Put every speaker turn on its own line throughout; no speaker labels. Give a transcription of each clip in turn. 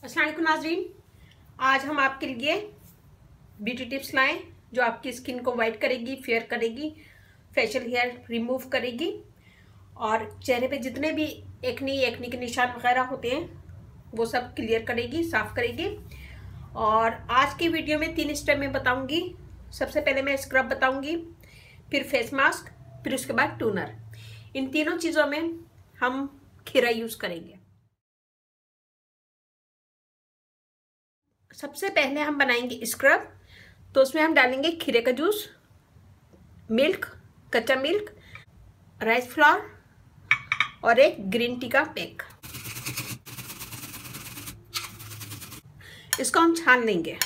अस्सलाम वालेकुम नाज़रीन, आज हम आपके लिए ब्यूटी टिप्स लाएं जो आपकी स्किन को वाइट करेगी, फेयर करेगी, फेशियल हेयर रिमूव करेगी और चेहरे पे जितने भी एक्नी के निशान वगैरह होते हैं वो सब क्लियर करेगी, साफ करेगी। और आज की वीडियो में 3 स्टेप में बताऊंगी। सबसे पहले मैं स्क्रब बताऊंगी, फिर फेस मास्क, फिर उसके बाद टोनर। इन तीनों चीज़ों में हम खीरा यूज़ करेंगे। सबसे पहले हम बनाएंगे स्क्रब, तो उसमें हम डालेंगे खीरे का जूस, मिल्क, कच्चा मिल्क, राइस फ्लावर और एक ग्रीन टी का पैक। इसको हम छान लेंगे।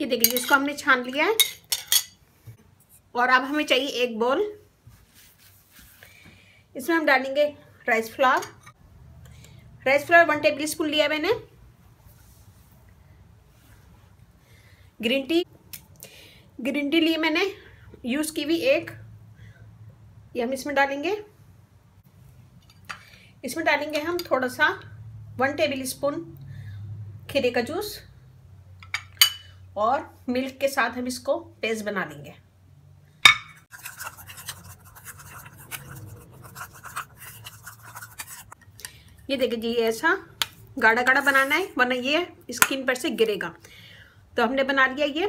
ये देखिए, इसको हमने छान लिया है और अब हमें चाहिए एक बोल। इसमें हम डालेंगे राइस फ्लावर। 1 टेबल स्पून लिया मैंने। ग्रीन टी ली मैंने, यूज की हुई एक, ये हम इसमें डालेंगे। इसमें डालेंगे हम थोड़ा सा 1 टेबल स्पून खीरे का जूस और मिल्क के साथ हम इसको पेस्ट बना लेंगे। ये देखिए जी, ऐसा गाढ़ा गाढ़ा बनाना है वरना ये स्किन पर से गिरेगा। तो हमने बना लिया ये।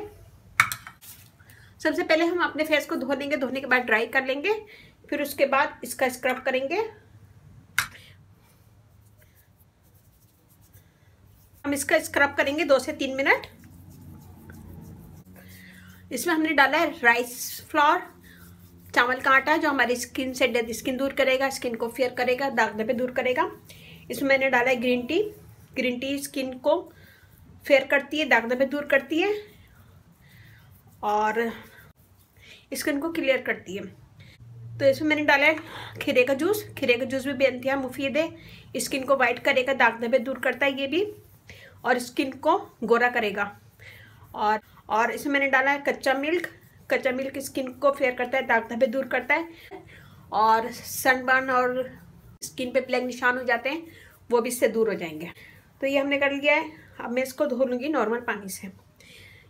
सबसे पहले हम अपने फेस को धो लेंगे, धोने के बाद ड्राई कर लेंगे, फिर उसके बाद इसका स्क्रब करेंगे। हम इसका स्क्रब करेंगे 2 से 3 मिनट। इसमें हमने डाला है राइस फ्लावर, चावल का आटा, जो हमारी स्किन से डेड स्किन दूर करेगा, स्किन को फेयर करेगा, दाग धब्बे दूर करेगा। इसमें मैंने डाला है ग्रीन टी स्किन को फेयर करती है, दाग धब्बे दूर करती है और स्किन को क्लियर करती है। तो इसमें मैंने डाला है खीरे का जूस भी बेइंतहा मुफीद है, स्किन को वाइट करेगा, दाग धब्बे दूर करता है ये भी, और स्किन को गोरा करेगा। और इसमें मैंने डाला है कच्चा मिल्क स्किन को फेयर करता है, दाग धब्बे दूर करता है और सनबर्न और स्किन पे ब्लैक निशान हो जाते हैं वो भी इससे दूर हो जाएंगे। तो ये हमने कर लिया है। अब मैं इसको धो लूँगी नॉर्मल पानी से।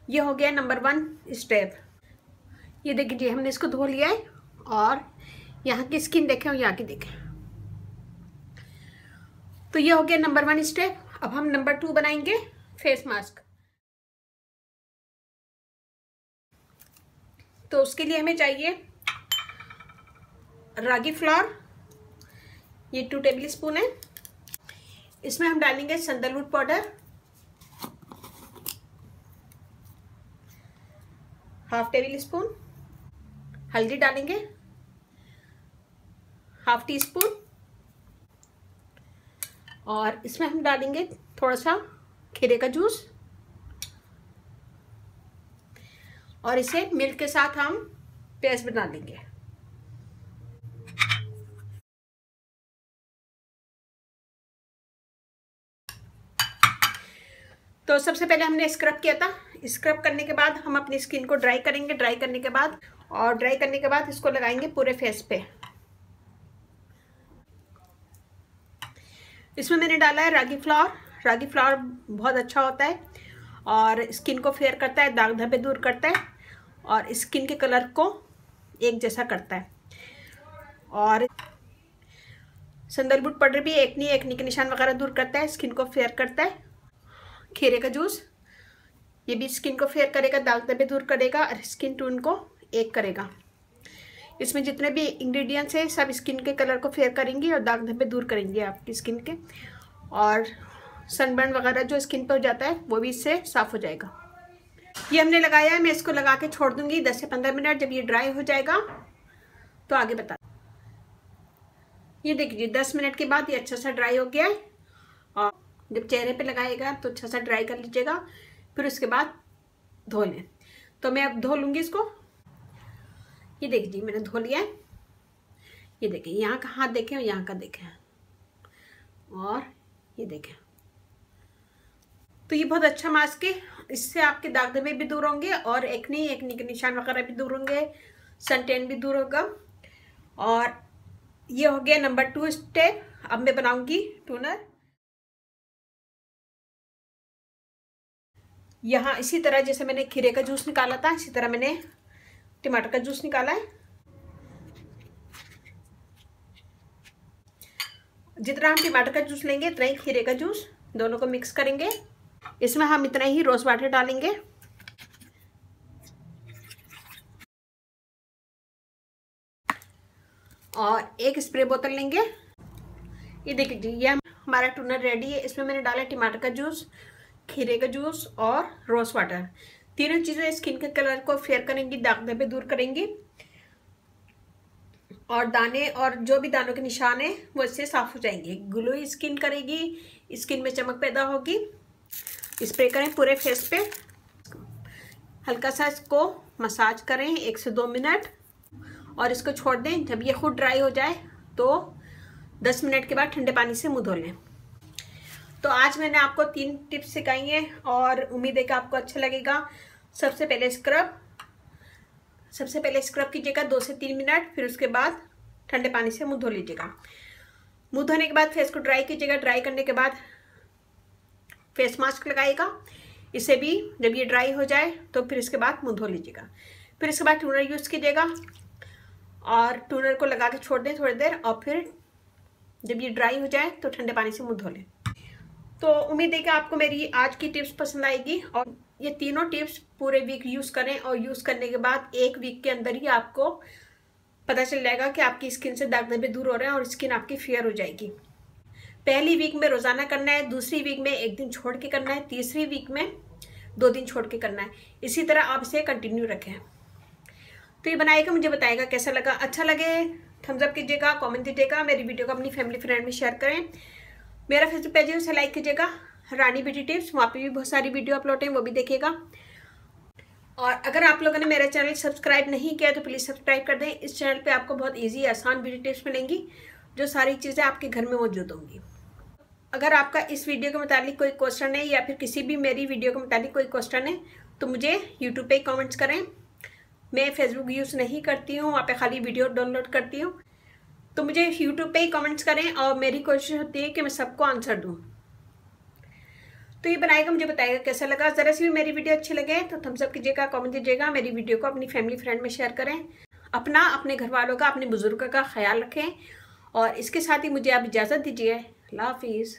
ये हो गया नंबर 1 स्टेप। ये देखिए, हमने इसको धो लिया है और यहाँ की स्किन देखें और यहाँ की देखें। तो ये हो गया नंबर 1 स्टेप। अब हम नंबर 2 बनाएंगे, फेस मास्क। तो उसके लिए हमें चाहिए रागी फ्लावर, ये 2 टेबल स्पून है। इसमें हम डालेंगे सैंडलवुड पाउडर, 1/2 टेबल स्पून। हल्दी डालेंगे 1/2 टीस्पून और इसमें हम डालेंगे थोड़ा सा खीरे का जूस और इसे मिल्क के साथ हम पेस्ट बना लेंगे। तो सबसे पहले हमने स्क्रब किया था। स्क्रब करने के बाद हम अपनी स्किन को ड्राई करेंगे। ड्राई करने के बाद इसको लगाएंगे पूरे फेस पे। इसमें मैंने डाला है रागी फ्लावर बहुत अच्छा होता है और स्किन को फेयर करता है, दाग धब्बे दूर करता है और स्किन के कलर को एक जैसा करता है। और सैंडलवुड पाउडर भी एक्नी के निशान वगैरह दूर करता है, स्किन को फेयर करता है। खीरे का जूस, ये भी स्किन को फेयर करेगा, दाग धब्बे दूर करेगा और स्किन टोन को एक करेगा। इसमें जितने भी इंग्रेडिएंट्स हैं सब स्किन के कलर को फेयर करेंगी और दाग धब्बे दूर करेंगे आपकी स्किन के, और सनबर्न वगैरह जो स्किन पे हो जाता है वो भी इससे साफ हो जाएगा। ये हमने लगाया है। मैं इसको लगा के छोड़ दूंगी 10 से 15 मिनट। जब ये ड्राई हो जाएगा तो आगे बता। ये देखिए 10 मिनट के बाद ये अच्छा सा ड्राई हो गया है और जब चेहरे पे लगाएगा तो अच्छा सा ड्राई कर लीजिएगा, फिर उसके बाद धो लें। तो मैं अब धो लूँगी इसको। ये देखिए मैंने धो लिया है। ये देखिए, यहाँ का हाथ देखें और यहाँ का देखें और ये देखें। तो ये बहुत अच्छा मास्क है, इससे आपके दाग धब्बे भी दूर होंगे और एक्नी के निशान वगैरह भी दूर होंगे, सन टैन भी दूर होगा और ये हो गया नंबर 2 स्टेप। अब मैं बनाऊंगी टूनर। यहाँ इसी तरह जैसे मैंने खीरे का जूस निकाला था, इसी तरह मैंने टमाटर का जूस निकाला है। जितना हम टमाटर का जूस लेंगे उतना ही खीरे का जूस, दोनों को मिक्स करेंगे। इसमें हम इतना ही रोज वाटर डालेंगे। और एक स्प्रे बोतल लेंगे। ये देखिए, ये हमारा टूनर रेडी है। इसमें मैंने डाला टमाटर का जूस, खीरे का जूस और रोज वाटर। तीनों चीज़ें स्किन के कलर को फेयर करेंगी, दाग धब्बे दूर करेंगी और दाने और जो भी दानों के निशान है वो इससे साफ हो जाएंगे। ग्लोई स्किन करेगी, स्किन में चमक पैदा होगी। स्प्रे करें पूरे फेस पे, हल्का सा इसको मसाज करें 1 से 2 मिनट और इसको छोड़ दें। जब ये खुद ड्राई हो जाए तो 10 मिनट के बाद ठंडे पानी से मुंह धो लें। तो आज मैंने आपको 3 टिप्स सिखाई हैं और उम्मीद है कि आपको अच्छा लगेगा। सबसे पहले स्क्रब कीजिएगा 2 से 3 मिनट, फिर उसके बाद ठंडे पानी से मुंह धो लीजिएगा। मुंह धोने के बाद फेस को ड्राई कीजिएगा। ड्राई करने के बाद फेस मास्क लगाइएगा। इसे भी जब ये ड्राई हो जाए तो फिर इसके बाद मुंह धो लीजिएगा। फिर इसके बाद टूनर यूज़ कीजिएगा और टूनर को लगा के छोड़ दें थोड़ी देर, और फिर जब ये ड्राई हो जाए तो ठंडे पानी से मुंह धो लें। तो उम्मीद है कि आपको मेरी आज की टिप्स पसंद आएगी और ये तीनों टिप्स पूरे वीक यूज़ करें और यूज़ करने के बाद 1 वीक के अंदर ही आपको पता चल जाएगा कि आपकी स्किन से दाग धब्बे दूर हो रहे हैं और स्किन आपकी फेयर हो जाएगी। पहली वीक में रोज़ाना करना है, दूसरी वीक में 1 दिन छोड़ के करना है, तीसरी वीक में 2 दिन छोड़ के करना है। इसी तरह आप इसे कंटिन्यू रखें। तो ये बनाएगा, मुझे बताएगा कैसा लगा। अच्छा लगे थम्स अप कीजिएगा, कमेंट दीजिएगा, मेरी वीडियो को अपनी फैमिली फ्रेंड में शेयर करें। मेरा फेसबुक पेज है उसे लाइक कीजिएगा, रानी ब्यूटी टिप्स, वहाँ पे भी बहुत सारी वीडियो अपलोड है, वो भी देखिएगा। और अगर आप लोगों ने मेरा चैनल सब्सक्राइब नहीं किया तो प्लीज़ सब्सक्राइब कर दें। इस चैनल पे आपको बहुत इजी आसान ब्यूटी टिप्स मिलेंगी, जो सारी चीज़ें आपके घर में मौजूद होंगी। अगर आपका इस वीडियो के मुताबिक कोई क्वेश्चन है या फिर किसी भी मेरी वीडियो के मुताबिक कोई क्वेश्चन है तो मुझे यूट्यूब पे कमेंट्स करें। मैं फेसबुक यूज़ नहीं करती हूँ, वहाँ पे खाली वीडियो डाउनलोड करती हूँ। तो मुझे यूट्यूब पे ही कमेंट्स करें और मेरी कोशिश होती है कि मैं सबको आंसर दूँ। तो ये बनाएगा, मुझे बताएगा कैसा लगा। ज़रा सी भी मेरी वीडियो अच्छी लगे तो थम्स अप कीजिएगा, कमेंट दीजिएगा, मेरी वीडियो को अपनी फैमिली फ्रेंड में शेयर करें। अपना, अपने घर वालों का, अपने बुजुर्गों का ख्याल रखें और इसके साथ ही मुझे आप इजाज़त दीजिए। अल्लाह हाफिज़।